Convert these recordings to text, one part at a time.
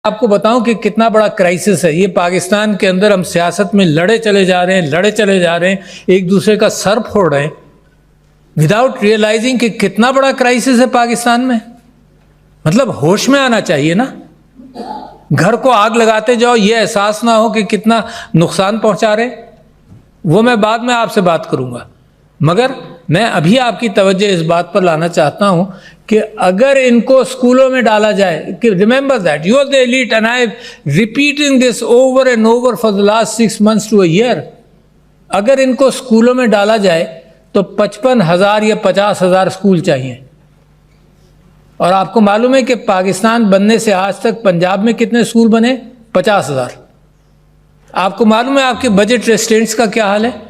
आपको बताऊं कि कितना बड़ा क्राइसिस है ये पाकिस्तान के अंदर। हम सियासत में लड़े चले जा रहे हैं, एक दूसरे का सर फोड़ रहे हैं विदाउट रियलाइजिंग कि कितना बड़ा क्राइसिस है पाकिस्तान में। मतलब होश में आना चाहिए ना। घर को आग लगाते जाओ, ये एहसास ना हो कि कितना नुकसान पहुंचा रहे। वो मैं बाद में आपसे बात करूंगा, मगर मैं अभी आपकी तवज्जो इस बात पर लाना चाहता हूं कि अगर इनको स्कूलों में डाला जाए कि remember that you are the elite and I am repeating this over and over for the last 6 months to a year। अगर इनको स्कूलों में डाला जाए तो 55,000 या 50,000 स्कूल चाहिए। और आपको मालूम है कि पाकिस्तान बनने से आज तक पंजाब में कितने स्कूल बने? 50,000। आपको मालूम है आपके बजट रेस्ट्रेंट्स का क्या हाल है?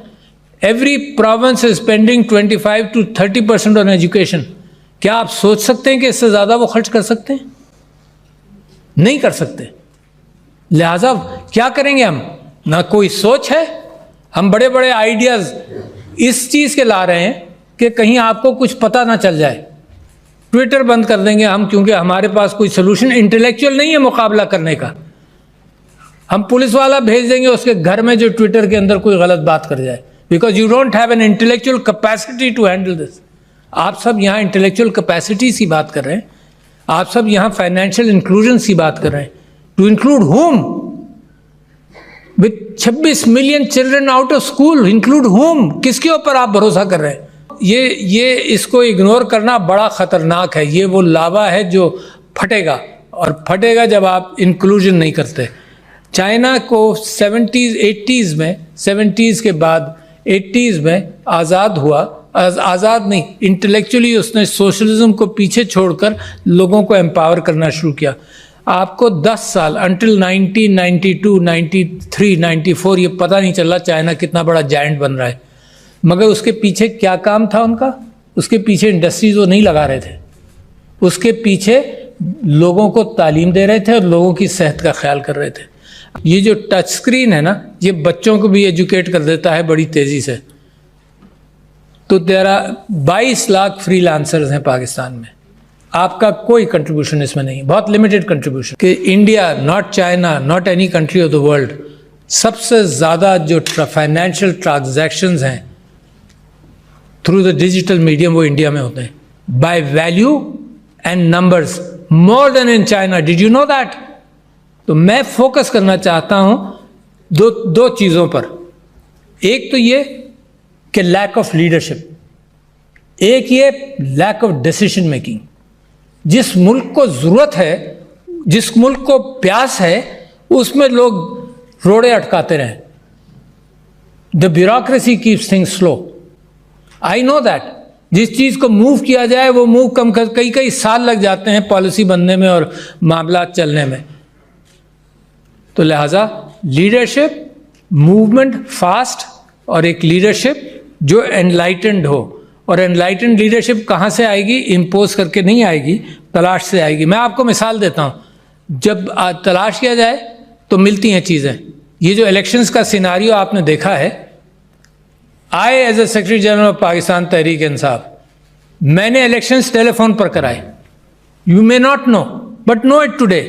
Every province is spending 25 to 30% on education. क्या आप सोच सकते हैं कि इससे ज़्यादा वो खर्च कर सकते हैं? नहीं कर सकते। लिहाजा क्या करेंगे हम? ना कोई सोच है। हम बड़े बड़े आइडियाज़ इस चीज़ के ला रहे हैं कि कहीं आपको कुछ पता ना चल जाए। ट्विटर बंद कर देंगे हम, क्योंकि हमारे पास कोई सोल्यूशन इंटेलेक्चुअल नहीं है मुकाबला करने का। हम पुलिस वाला भेज देंगे उसके घर में जो ट्विटर के अंदर कोई गलत बात कर जाए, because you don't have an intellectual capacity to handle this. आप सब यहाँ इंटेलेक्चुअल कैपेसिटी की बात कर रहे हैं, आप सब यहाँ फाइनेंशियल इंक्लूजन की बात कर रहे हैं। To include home? With 26 million children out of school, include home? किसके ऊपर आप भरोसा कर रहे हैं? ये इसको इग्नोर करना बड़ा ख़तरनाक है। ये वो लावा है जो फटेगा, और फटेगा जब आप इंक्लूजन नहीं करते। चाइना को 70s 80s में, 70s के बाद 80s में आज़ाद हुआ। आज़ाद नहीं, इंटेलेक्चुअली उसने सोशलिज्म को पीछे छोड़कर लोगों को एम्पावर करना शुरू किया। आपको 10 साल अंटिल 1992, 93, 94 ये पता नहीं चला चाइना कितना बड़ा जायंट बन रहा है। मगर उसके पीछे क्या काम था उनका? उसके पीछे इंडस्ट्रीज वो नहीं लगा रहे थे, उसके पीछे लोगों को तालीम दे रहे थे और लोगों की सेहत का ख्याल कर रहे थे। ये जो टच स्क्रीन है ना, ये बच्चों को भी एजुकेट कर देता है बड़ी तेज़ी से। तो 22 लाख फ्रीलांसर्स हैं पाकिस्तान में। आपका कोई कंट्रीब्यूशन इसमें नहीं, बहुत लिमिटेड कंट्रीब्यूशन। कि India, not China, not any country of the world, सबसे ज़्यादा जो फाइनेंशियल ट्रांजैक्शंस हैं थ्रू द डिजिटल मीडियम वो इंडिया में होते हैं, by value and numbers, more then in China. Did you know that? तो मैं फोकस करना चाहता हूं दो चीज़ों पर। एक तो ये कि लैक ऑफ लीडरशिप, एक ये लैक ऑफ डिसीजन मेकिंग। जिस मुल्क को ज़रूरत है, जिस मुल्क को प्यास है, उसमें लोग रोड़े अटकाते रहें। The bureaucracy keeps things slow. I know that. जिस चीज़ को मूव किया जाए वो मूव कम कर कई साल लग जाते हैं पॉलिसी बनने में और मामला चलने में। तो लिहाजा लीडरशिप, मूवमेंट फास्ट, और एक लीडरशिप जो एनलाइटेंड हो। और एनलाइटेंड लीडरशिप कहाँ से आएगी? इम्पोज करके नहीं आएगी, तलाश से आएगी। मैं आपको मिसाल देता हूँ, जब तलाश किया जाए तो मिलती हैं चीज़ें। ये जो इलेक्शंस का सिनारियो आपने देखा है, I as a secretary general of Pakistan Tehreek Insaf, मैंने इलेक्शंस टेलीफोन पर कराए। You may not know but know it today,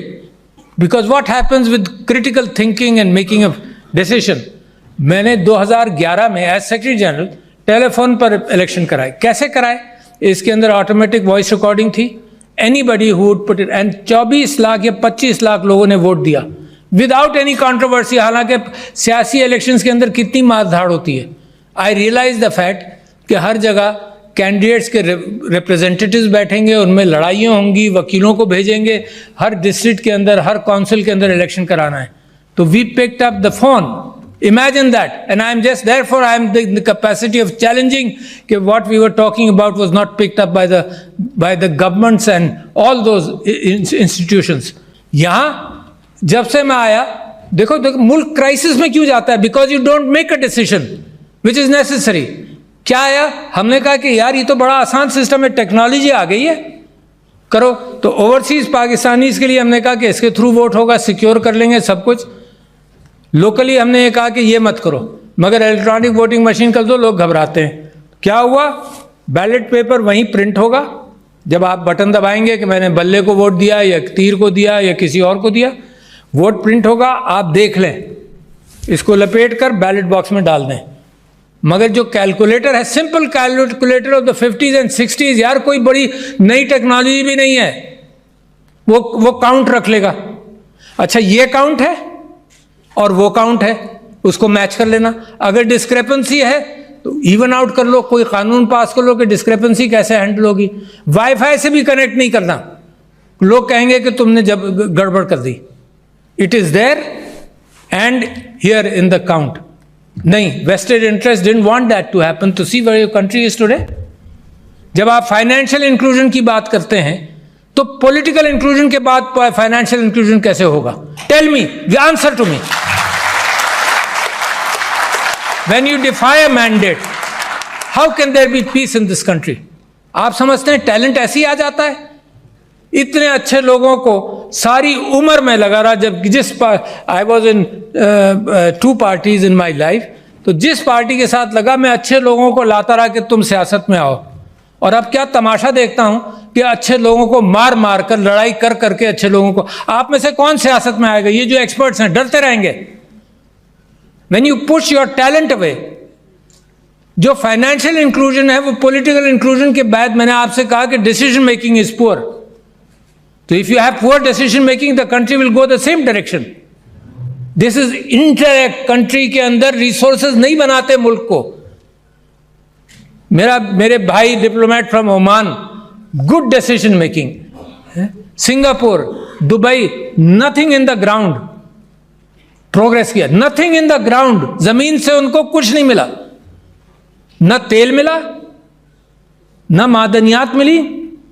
because what happens with critical thinking and making of decision. मैंने 2011 में एज सेक्रेटरी जनरल टेलीफोन पर election कराए। कैसे कराए? इसके अंदर ऑटोमेटिक वॉइस रिकॉर्डिंग थी। Anybody who would put it, and 24 lakh या 25 लाख लोगों ने वोट दिया विदाउट एनी कंट्रोवर्सी। हालांकि सियासी इलेक्शंस के अंदर कितनी मारधाड़ होती है। आई रियलाइज द फैक्ट कि हर जगह कैंडिडेट्स के रिप्रेजेंटेटिव्स बैठेंगे, उनमें लड़ाइयाँ होंगी, वकीलों को भेजेंगे। हर डिस्ट्रिक्ट के अंदर, हर काउंसिल के अंदर इलेक्शन कराना है। तो we picked up the phone. Imagine that, and I am just therefore I am the capacity of challenging that what we were talking about was not picked up by the governments and all those institutions. यहाँ जब से मैं आया, देखो मुल्क crisis में क्यों जाता है? Because you don't make a decision which is necessary. क्या आया? हमने कहा कि यार ये तो बड़ा आसान सिस्टम है, टेक्नोलॉजी आ गई है, करो। तो ओवरसीज पाकिस्तानीज के लिए हमने कहा कि इसके थ्रू वोट होगा, सिक्योर कर लेंगे सब कुछ। लोकली हमने ये कहा कि ये मत करो, मगर इलेक्ट्रॉनिक वोटिंग मशीन कर दो। लोग घबराते हैं। क्या हुआ? बैलेट पेपर वहीं प्रिंट होगा। जब आप बटन दबाएंगे कि मैंने बल्ले को वोट दिया या तीर को दिया या किसी और को दिया, वोट प्रिंट होगा, आप देख लें, इसको लपेट कर बैलेट बॉक्स में डाल दें। मगर जो कैलकुलेटर है, simple calculator of the 50s and 60s, यार कोई बड़ी नई टेक्नोलॉजी भी नहीं है, वो काउंट रख लेगा। अच्छा ये काउंट है और वो काउंट है, उसको मैच कर लेना। अगर डिस्क्रेपेंसी है तो इवन आउट कर लो, कोई कानून पास कर लो कि डिस्क्रेपेंसी कैसे हैंडल होगी। वाईफाई से भी कनेक्ट नहीं करना, लोग कहेंगे कि तुमने जब गड़बड़ कर दी। It is there and here in the count. नहीं, vested interest didn't want that to happen to see where your country is today. जब आप फाइनेंशियल इंक्लूजन की बात करते हैं तो पॉलिटिकल इंक्लूजन के बाद फाइनेंशियल इंक्लूजन कैसे होगा? Tell me, answer to me. When you defy a mandate, how can there be peace in this country? आप समझते हैं टैलेंट ऐसे ही आ जाता है? इतने अच्छे लोगों को सारी उम्र में लगा रहा, जब I was in 2 parties in my life, तो जिस पार्टी के साथ लगा मैं अच्छे लोगों को लाता रहा कि तुम सियासत में आओ। और अब क्या तमाशा देखता हूं कि अच्छे लोगों को मार मार कर, लड़ाई कर करके अच्छे लोगों को, आप में से कौन सियासत में आएगा? ये जो एक्सपर्ट्स हैं डरते रहेंगे। When you push your talent away, जो फाइनेंशियल इंक्लूजन है वो पॉलिटिकल इंक्लूजन के बाद मैंने आपसे कहा कि डिसीजन मेकिंग इज पुअर। तो if you have poor decision making, the country will go the same direction. This is interact. Country के अंदर रिसोर्सेज नहीं बनाते मुल्क को। मेरे भाई diplomat from Oman, good decision making. Singapore, Dubai, nothing in the ground progress किया, nothing in the ground. जमीन से उनको कुछ नहीं मिला, न तेल मिला, न मादनियात मिली,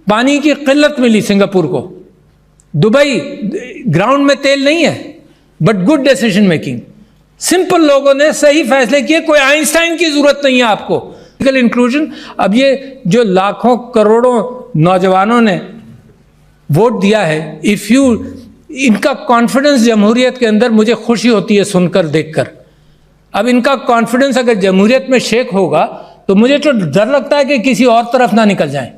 पानी की किल्लत मिली सिंगापुर को। दुबई, ग्राउंड में तेल नहीं है, but good decision making. Simple लोगों ने सही फैसले किए, कोई आइंस्टाइन की जरूरत नहीं है आपको। पॉलिटिकल इंक्लूजन, अब ये जो लाखों करोड़ों नौजवानों ने वोट दिया है, इफ यू, इनका कॉन्फिडेंस जमहूरियत के अंदर मुझे खुशी होती है सुनकर, देखकर। अब इनका कॉन्फिडेंस अगर जमहूरियत में शेक होगा तो मुझे तो डर लगता है कि किसी और तरफ ना निकल जाएं।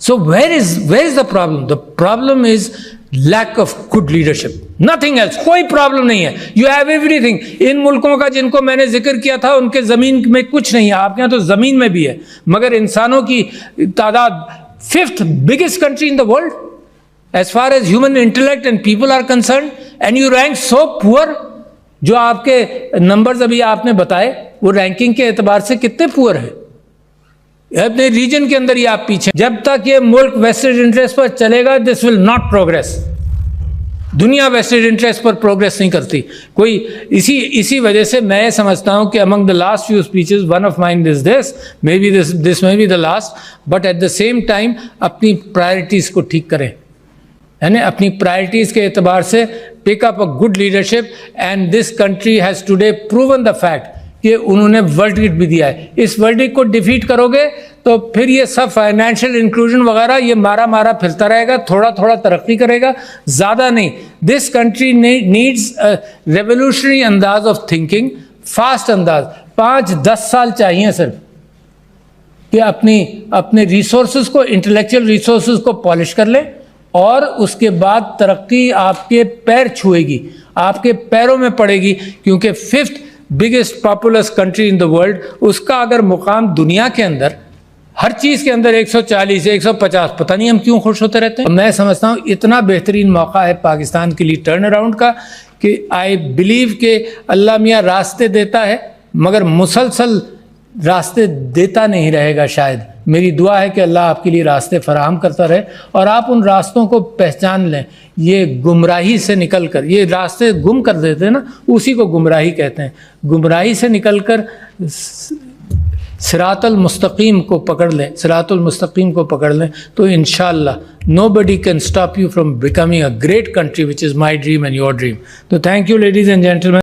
So where is the problem? The problem is lack of good leadership, nothing else. कोई प्रॉब्लम नहीं है, यू हैव एवरीथिंग। इन मुल्कों का जिनको मैंने जिक्र किया था, उनके जमीन में कुछ नहीं है, आपके यहाँ तो जमीन में भी है, मगर इंसानों की तादाद 5th biggest country in the world as far as human intellect and people are concerned, and you rank so poor। जो आपके नंबर्स अभी आपने बताए वो रैंकिंग के एतबार से कितने पुअर है। अपने रीजन के अंदर ही आप पीछे। जब तक ये मुल्क वेस्टेड इंटरेस्ट पर चलेगा, दिस विल नॉट प्रोग्रेस। दुनिया वेस्टेड इंटरेस्ट पर प्रोग्रेस नहीं करती कोई। इसी वजह से मैं समझता हूं कि among the last few speeches, one of mine is this, may be this may be the last, but at the same time अपनी प्रायोरिटीज को ठीक करें, है ना। अपनी प्रायोरिटीज के एतबार से pick up a good leadership, and this country has today proven the fact कि उन्होंने वर्डिक्ट भी दिया है। इस वर्डिक्ट को डिफीट करोगे तो फिर ये सब फाइनेंशियल इंक्लूजन वगैरह ये मारा फिरता रहेगा, थोड़ा थोड़ा तरक्की करेगा, ज़्यादा नहीं। This country needs a revolutionary अंदाज ऑफ थिंकिंग, फास्ट अंदाज। 5-10 साल चाहिए सिर्फ कि अपने रिसोर्सेज को, इंटेलेक्चुअल रिसोर्सेज को पॉलिश कर लें, और उसके बाद तरक्की आपके पैर छुएगी, आपके पैरों में पड़ेगी। क्योंकि 5th biggest populace country in the world, उसका अगर मुकाम दुनिया के अंदर हर चीज़ के अंदर 140, 150, पता नहीं हम क्यों खुश होते रहते हैं। मैं समझता हूँ इतना बेहतरीन मौका है पाकिस्तान के लिए टर्न अराउंड का कि आई बिलीव कि अल्लाह मियाँ रास्ते देता है, मगर मुसलसल रास्ते देता नहीं रहेगा शायद। मेरी दुआ है कि अल्लाह आपके लिए रास्ते फराहम करता रहे और आप उन रास्तों को पहचान लें। ये गुमराही से निकल कर, ये रास्ते गुम कर देते हैं ना, उसी को गुमराही कहते हैं। गुमराही से निकल कर सिरातुल मुस्तकीम को पकड़ लें, सिरातुल मुस्तकीम को पकड़ लें, तो इंशाअल्लाह nobody can stop you from becoming a great country, which is my dream and your dream. So thank you, ladies and gentlemen.